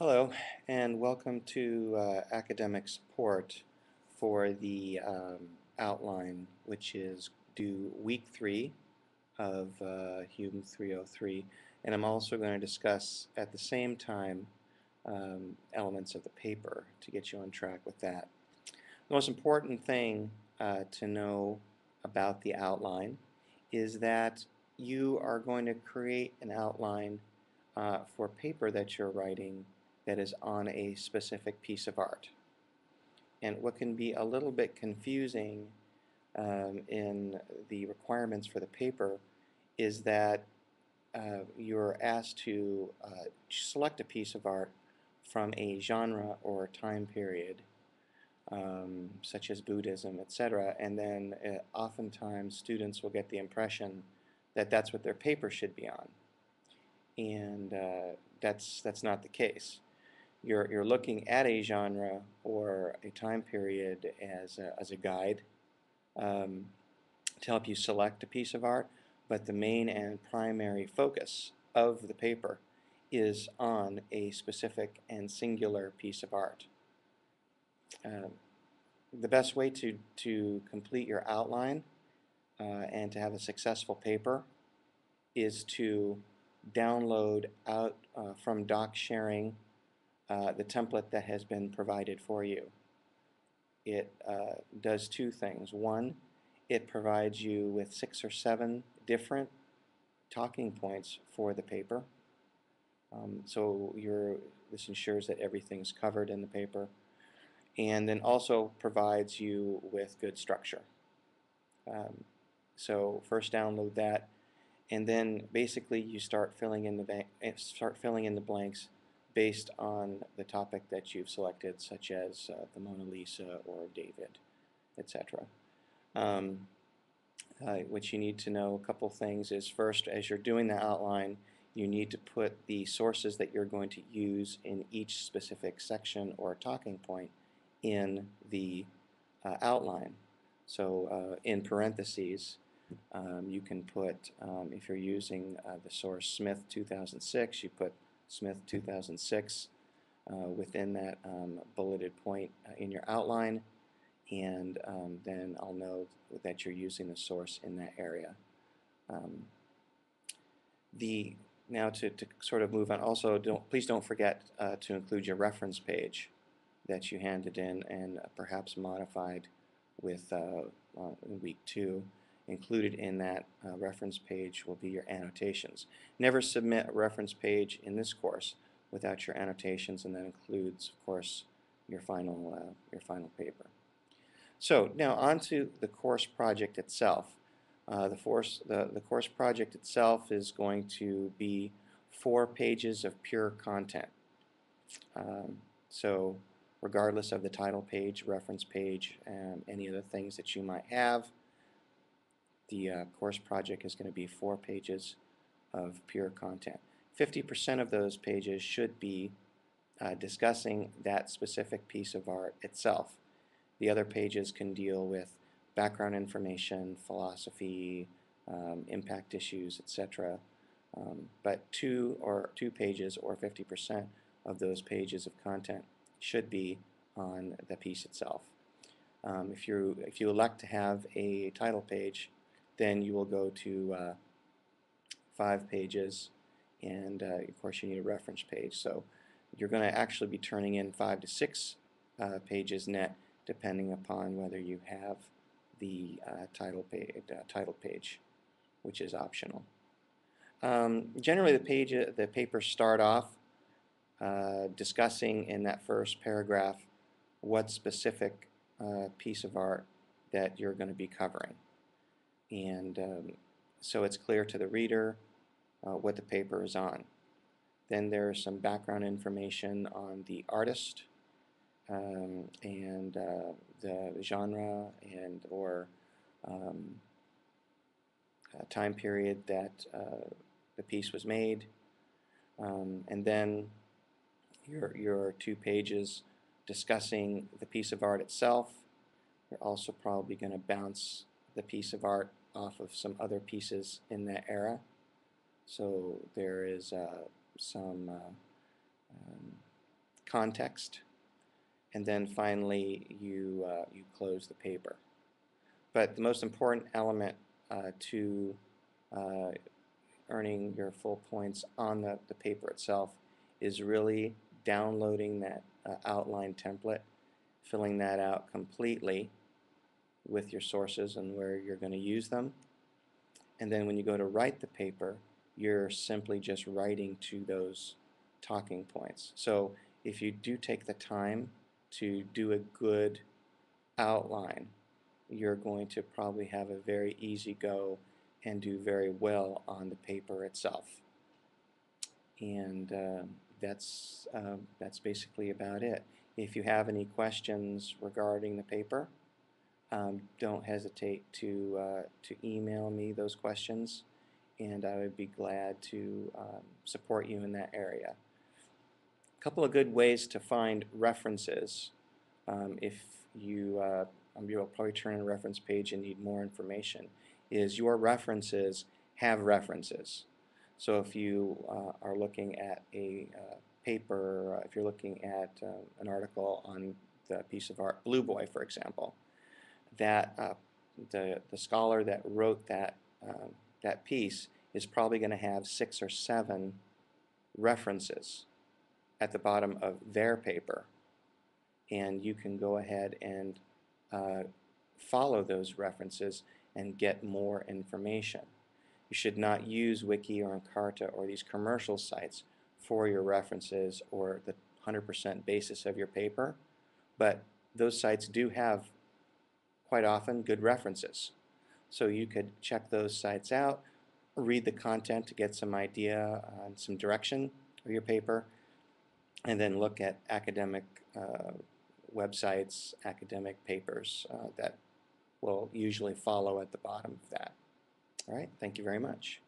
Hello, and welcome to academic support for the outline, which is due week 3 of HUME 303. And I'm also going to discuss at the same time elements of the paper to get you on track with that. The most important thing to know about the outline is that you are going to create an outline for paper that you're writing that is on a specific piece of art. And what can be a little bit confusing in the requirements for the paper is that you're asked to select a piece of art from a genre or time period, such as Buddhism, etc., and then oftentimes students will get the impression that that's what their paper should be on, and that's not the case. You're looking at a genre or a time period as a guide to help you select a piece of art, but the main and primary focus of the paper is on a specific and singular piece of art. The best way to complete your outline and to have a successful paper is to download out from doc sharing the template that has been provided for you. It does two things. One, it provides you with 6 or 7 different talking points for the paper. So this ensures that everything's covered in the paper, and then also provides you with good structure. So first download that, and then basically you start filling in the blanks based on the topic that you've selected, such as the Mona Lisa or David, etc. What you need to know, a couple things, is first, as you're doing the outline, you need to put the sources that you're going to use in each specific section or talking point in the outline. So in parentheses, you can put, if you're using the source Smith 2006, you put Smith 2006 within that bulleted point in your outline, and then I'll know that you're using the source in that area. Now to sort of move on, also please don't forget to include your reference page that you handed in and perhaps modified with week 2. Included in that reference page will be your annotations. Never submit a reference page in this course without your annotations, and that includes, of course, your final paper. So now on to the course project itself. The course project itself is going to be 4 pages of pure content. So regardless of the title page, reference page, any other things that you might have, the course project is going to be 4 pages of pure content. 50% of those pages should be discussing that specific piece of art itself. The other pages can deal with background information, philosophy, impact issues, etc. But 2 pages or 50% of those pages of content should be on the piece itself. If you elect to have a title page, then you will go to 5 pages, and of course you need a reference page. So you're going to actually be turning in 5 to 6 pages net, depending upon whether you have the title page, which is optional. Generally, the papers start off discussing in that first paragraph what specific piece of art that you're going to be covering. And so it's clear to the reader what the paper is on. Then there's some background information on the artist and the genre and or time period that the piece was made. And then your 2 pages discussing the piece of art itself. You're also probably going to bounce the piece of art off of some other pieces in that era. So there is some context, and then finally you close the paper. But the most important element to uh, earning your full points on the paper itself is really downloading that outline template, filling that out completely with your sources and where you're going to use them. And then when you go to write the paper, you're simply just writing to those talking points. So if you do take the time to do a good outline, you're going to probably have a very easy go and do very well on the paper itself. And that's basically about it. If you have any questions regarding the paper, don't hesitate to email me those questions, and I would be glad to support you in that area. A couple of good ways to find references if you'll probably turn in a reference page and need more information, is your references have references. So if you are looking at a paper, if you're looking at an article on the piece of art Blue Boy, for example, that the scholar that wrote that piece is probably going to have 6 or 7 references at the bottom of their paper, and you can go ahead and follow those references and get more information. You should not use Wiki or Encarta or these commercial sites for your references or the 100% basis of your paper, but those sites do have quite often good references. So you could check those sites out, read the content to get some idea and some direction of your paper, and then look at academic websites, academic papers that will usually follow at the bottom of that. All right, thank you very much.